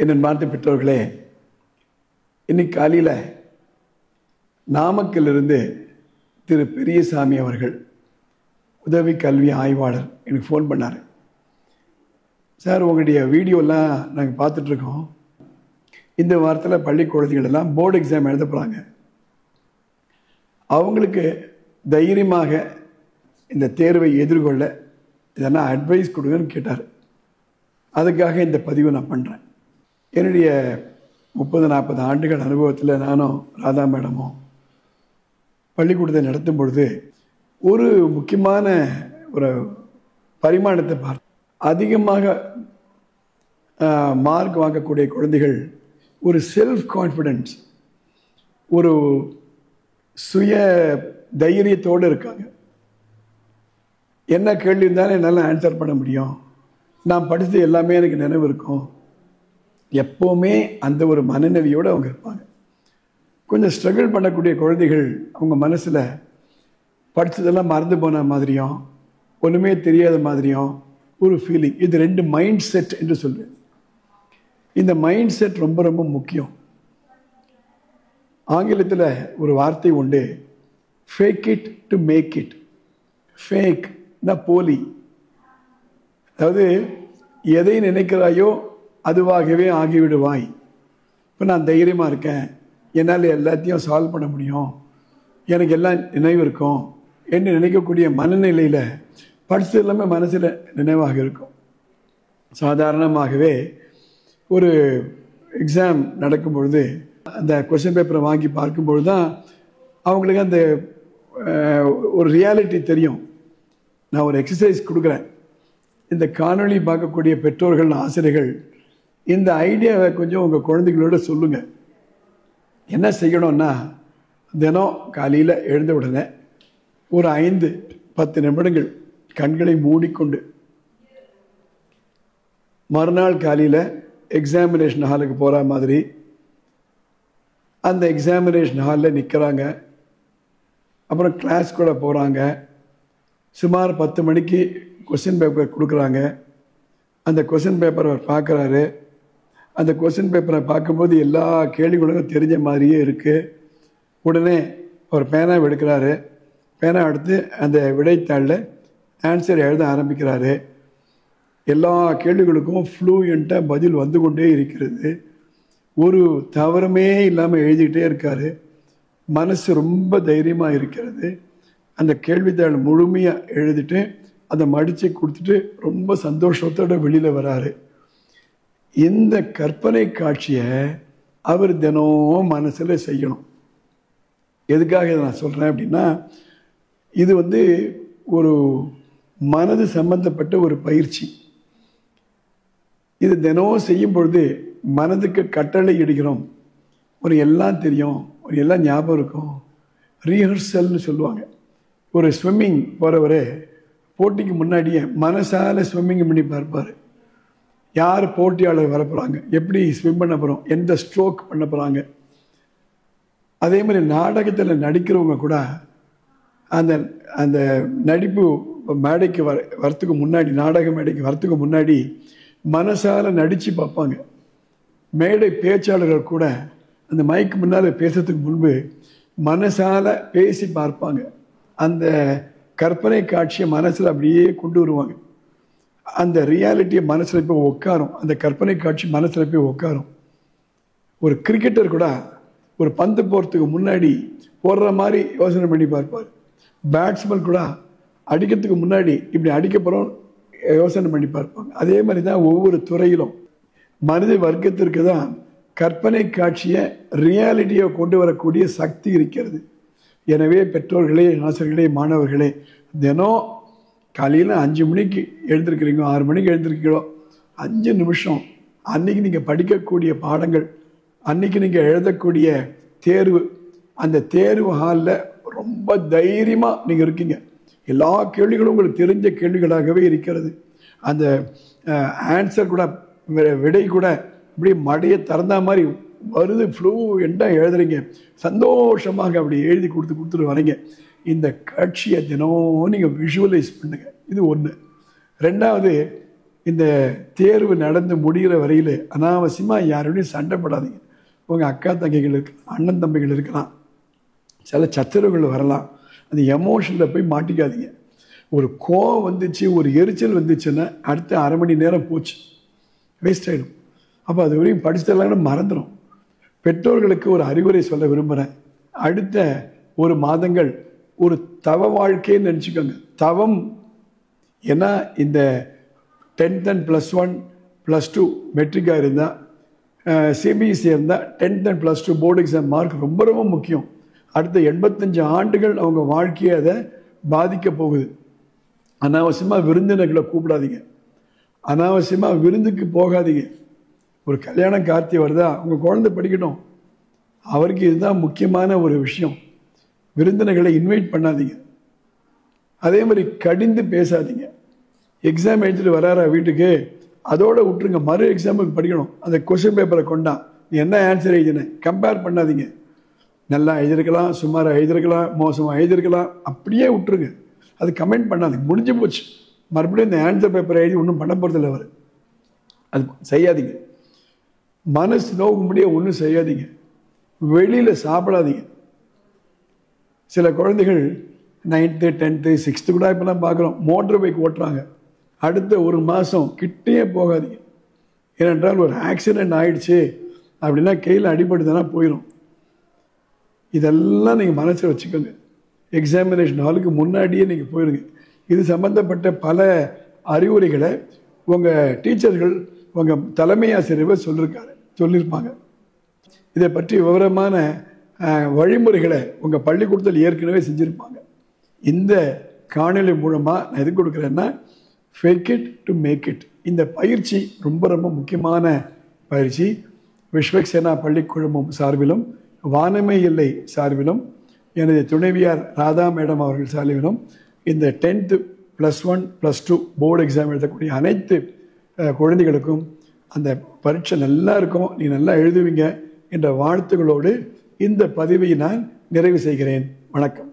என் பார்த்த பெற்றோர்களே, இன்னைக்கு காலையில் நாமக்கல்லிருந்து திரு பெரியசாமி அவர்கள், உதவி கல்வி ஆய்வாளர், எனக்கு ஃபோன் பண்ணார். சார், உங்களுடைய வீடியோலாம் நாங்கள் பார்த்துட்ருக்கோம். இந்த வாரத்தில் பள்ளி குழந்தைகள் எல்லாம் போர்டு எக்ஸாம் எழுத போகிறாங்க. அவங்களுக்கு தைரியமாக இந்த தேர்வை எதிர்கொள்ள எதனா அட்வைஸ் கொடுங்கன்னு கேட்டார். அதுக்காக இந்த பதிவை நான் பண்ணுறேன். என்னுடைய 30-40 ஆண்டுகள் அனுபவத்தில் நானும் ராதா மேடமும் பள்ளிக்கூடத்தை நடத்தும் பொழுது ஒரு முக்கியமான ஒரு பரிமாணத்தை பார்த்து, அதிகமாக மார்க் வாங்கக்கூடிய குழந்தைகள் ஒரு செல்ஃப் கான்ஃபிடென்ஸ், ஒரு சுய தைரியத்தோடு இருக்காங்க. என்ன கேள்வி இருந்தாலும் என்னால் ஆன்சர் பண்ண முடியும், நான் படித்தது எல்லாமே எனக்கு நினைவு இருக்கும், எப்போவுமே அந்த ஒரு மனநிலையோடு அவங்க இருப்பாங்க. கொஞ்சம் ஸ்ட்ரகிள் பண்ணக்கூடிய குழந்தைகள் அவங்க மனசில் படித்ததெல்லாம் மறந்து போன மாதிரியும் ஒன்றுமே தெரியாத மாதிரியும் ஒரு ஃபீலிங். இது 2 மைண்ட் செட் என்று சொல்வேன். இந்த மைண்ட் செட் ரொம்ப ரொம்ப முக்கியம். ஆங்கிலத்தில் ஒரு வார்த்தை உண்டு, fake it to make it. ஃபேக்னா போலி, அதாவது எதை நினைக்கிறாயோ அதுவாகவே ஆகிவிடுவாய். இப்போ நான் தைரியமாக இருக்கேன், என்னால் எல்லாத்தையும் சால்வ் பண்ண முடியும், எனக்கு எல்லாம் நினைவு இருக்கும் என்று நினைக்கக்கூடிய மனநிலையில் படித்தது எல்லாமே மனசில் நினைவாக இருக்கும். சாதாரணமாகவே ஒரு எக்ஸாம் நடக்கும் பொழுது அந்த கொஸ்டின் பேப்பரை வாங்கி பார்க்கும்பொழுது தான் அவங்களுக்கு அந்த ஒரு ரியாலிட்டி தெரியும். நான் ஒரு எக்ஸசைஸ் கொடுக்குறேன். இந்த காணொளி பார்க்கக்கூடிய பெற்றோர்கள், ஆசிரியர்கள் இந்த ஐடியாவை கொஞ்சம் உங்கள் குழந்தைகளோட சொல்லுங்கள். என்ன செய்யணும்னா, தினம் காலையில் எழுந்த உடனே ஒரு 5-10 நிமிடங்கள் கண்களை மூடிக்கொண்டு, மறுநாள் காலையில் எக்ஸாமினேஷன் ஹாலுக்கு போகிற மாதிரி அந்த எக்ஸாமினேஷன் ஹாலில் நிற்கிறாங்க. அப்புறம் கிளாஸ் கூட போகிறாங்க. சுமார் 10 மணிக்கு கொஸ்டின் பேப்பர் கொடுக்குறாங்க. அந்த கொஸ்டின் பேப்பரை அவர் பார்க்குறாரு. அந்த கொஸ்டின் பேப்பரை பார்க்கும்போது எல்லா கேள்விகளும் தெரிஞ்ச மாதிரியே இருக்குது. உடனே அவர் பேனாவை எடுக்கிறாரு. பேனா எடுத்து அந்த விடைத்தாளில் ஆன்சர் எழுத ஆரம்பிக்கிறாரு. எல்லா கேள்விகளுக்கும் ஃப்ளூயண்ட்டாக பதில் வந்து கொண்டே இருக்கிறது. ஒரு தவறுமே இல்லாமல் எழுதிக்கிட்டே இருக்கார். மனசு ரொம்ப தைரியமாக இருக்கிறது. அந்த கேள்வித்தாள் முழுமையாக எழுதிட்டு அதை மடித்து கொடுத்துட்டு ரொம்ப சந்தோஷத்தோடு வெளியில் வராரு. இந்த கற்பனை காட்சியை அவர் தினம் மனசில் செய்யணும். எதுக்காக இதை நான் சொல்கிறேன் அப்படின்னா, இது ஒரு மனது சம்பந்தப்பட்ட ஒரு பயிற்சி. இது தினம் செய்யும் பொழுது மனதுக்கு கட்டளை இடுகிறோம். ஒரு எல்லாம் தெரியும், ஒரு எல்லாம் ஞாபகம் இருக்கும். ரீஹர்சல்னு சொல்லுவாங்க. ஒரு ஸ்விம்மிங் போகிறவர் போட்டிக்கு முன்னாடியே மனசால ஸ்விம்மிங் பண்ணி பார்ப்பார். யார் போட்டியாளர் வரப்போகிறாங்க, எப்படி ஸ்விம் பண்ண போகிறோம், எந்த ஸ்ட்ரோக் பண்ண போகிறாங்க. அதே மாதிரி நாடகத்தில் நடிக்கிறவங்க கூட அந்த அந்த நடிப்பு மேடைக்கு வரத்துக்கு முன்னாடி, நாடக மேடைக்கு வரத்துக்கு முன்னாடி மனசால நடித்து பார்ப்பாங்க. மேடை பேச்சாளர்கள் கூட அந்த மைக்கு முன்னால் பேசுறதுக்கு முன்பு மனசால பேசி பார்ப்பாங்க. அந்த கற்பனை காட்சியை மனசில் அப்படியே கொண்டு வருவாங்க. அந்த ரியாலிட்டியை மனசில் போய் உட்காரும். அந்த கற்பனை காட்சி மனசில் போய் உட்காரும். ஒரு கிரிக்கெட்டர் கூட ஒரு பந்து போகிறதுக்கு முன்னாடி போடுற மாதிரி யோசனை பண்ணி பார்ப்பார். பேட்ஸ்மேன் கூட அடிக்கிறதுக்கு முன்னாடி இப்படி அடிக்க போகிறோம் யோசனை பண்ணி பார்ப்பாங்க. அதே மாதிரி தான் ஒவ்வொரு துறையிலும் மனித வர்க்கத்திற்கு தான் கற்பனை காட்சியை, ரியாலிட்டியை கொண்டு வரக்கூடிய சக்தி இருக்கிறது. எனவே பெற்றோர்களே, ஆசிரியர்களே, மாணவர்களே, தினம் காலையில் 5 மணிக்கு எழுந்திருக்கிறீங்க, 6 மணிக்கு எழுந்திருக்கீங்களோ, 5 நிமிஷம் அன்றைக்கி நீங்கள் படிக்கக்கூடிய பாடங்கள், அன்றைக்கி நீங்கள் எழுதக்கூடிய தேர்வு, அந்த தேர்வு ஹாலில் ரொம்ப தைரியமாக நீங்கள் இருக்கீங்க. எல்லா கேள்விகளும் உங்களுக்கு தெரிஞ்ச கேள்விகளாகவே இருக்கிறது. அந்த ஆன்சர் கூட, விடை கூட இப்படி மடையை திறந்தா மாதிரி வருது. ஃப்ளூயண்ட்டாக எழுதுறீங்க. சந்தோஷமாக அப்படி எழுதி கொடுத்துட்டு வரீங்க. இந்த காட்சியை தினம் நீங்கள் விஷுவலைஸ் பண்ணுங்கள். இது ஒன்று. ரெண்டாவது, இந்த தேர்வு நடந்து முடிகிற வரையில் அனாவசியமாக யாரோடையும் சண்டைப்படாதீங்க. உங்கள் அக்கா தங்கைகள் இருக்கலாம், அண்ணன் தம்பிகள் இருக்கலாம், சில சச்சரவுகள் வரலாம். அந்த எமோஷனில் போய் மாட்டிக்காதீங்க. ஒரு கோவம் வந்துச்சு, ஒரு எரிச்சல் வந்துச்சுன்னா அடுத்த அரை மணி நேரம் போச்சு, வேஸ்ட் ஆகிடும். அப்போ அது வரையும் படிச்சதெல்லாம் கூட மறந்துடும். பெற்றோர்களுக்கு ஒரு அறிவுரை சொல்ல விரும்புகிறேன். அடுத்த ஒரு மாதங்கள் ஒரு தவ வாழ்க்கைன்னு நினச்சிக்கோங்க. தவம் ஏன்னா இந்த 10th and +1 +2 மெட்ரிக்காக இருந்தால், சிபிஎஸ்சி இருந்தால் 10th and +2 board exam mark ரொம்ப ரொம்ப முக்கியம். அடுத்த 85 ஆண்டுகள் அவங்க வாழ்க்கையை அதை பாதிக்க போகுது. அனாவசியமாக விருந்தினர்களை கூப்பிடாதீங்க, அனாவசியமாக விருந்துக்கு போகாதீங்க. ஒரு கல்யாணம் கார்த்தி வருதா, உங்கள் குழந்தை படிக்கட்டும், அவருக்கு இதுதான் முக்கியமான ஒரு விஷயம். விருந்தினர்களை இன்வைட் பண்ணாதீங்க. அதே மாதிரி கடிந்து பேசாதீங்க. எக்ஸாம் எழுதிட்டு வராரா வீட்டுக்கு, அதோட விட்டுருங்க, மறு எக்ஸாமுக்கு படிக்கணும். அந்த கொஸ்டின் பேப்பரை கொண்டா நீ என்ன ஆன்சர் எழுதினேன் கம்பேர் பண்ணாதீங்க. நல்லா எழுதிருக்கலாம், சுமாராக எழுதிருக்கலாம், மோசமாக எழுதிருக்கலாம், அப்படியே விட்டுருங்க. அது கமெண்ட் பண்ணாதீங்க, முடிஞ்சு போச்சு. மறுபடியும் இந்த ஆன்சர் பேப்பரை எழுதி ஒன்றும் பண்ண போகிறதில்ல. அவர் அது செய்யாதீங்க. மனசு நோக்கும்படியே ஒன்றும் செய்யாதீங்க. வெளியில் சாப்பிடாதீங்க. சில குழந்தைகள் 9th 10th 6th கூட இப்போலாம் பார்க்குறோம், மோட்டர் பைக் ஓட்டுறாங்க. அடுத்த ஒரு மாதம் கிட்டே போகாதீங்க. ஏனென்றால் ஒரு ஆக்சிடெண்ட் ஆகிடுச்சு அப்படின்னா கையில் அடிபடுதுன்னா போயிடும். இதெல்லாம் நீங்கள் மனசில் வச்சுக்கோங்க. எக்ஸாமினேஷன் ஹாலுக்கு முன்னாடியே நீங்கள் போயிடுங்க. இது சம்மந்தப்பட்ட பல அறிவுரைகளை உங்கள் டீச்சர்கள், உங்கள் தலைமை ஆசிரியர் சொல்லியிருப்பாங்க. இதை பற்றி விவரமான வழிமுறைகளை உங்கள் பள்ளிக்கூடத்தில் ஏற்கனவே செஞ்சுருப்பாங்க. இந்த காணொளி மூலமாக நான் எது கொடுக்குறேன்னா, fake it to make it. இந்த பயிற்சி ரொம்ப ரொம்ப முக்கியமான பயிற்சி. விஸ்வக்சேனா பள்ளி குழுமம் சார்பிலும், வானமை இல்லை சார்பிலும், எனது துணைவியார் ராதா மேடம் அவர்கள் சார்பிலும் இந்த 10th +1 +2 போர்டு எக்ஸாம் எழுதக்கூடிய அனைத்து குழந்தைகளுக்கும் அந்த பரீட்சை நல்லா இருக்கும், நீ நல்லா எழுதுவீங்க என்ற வாழ்த்துக்களோடு இந்த பதிவை நான் நிறைவு செய்கிறேன். வணக்கம்.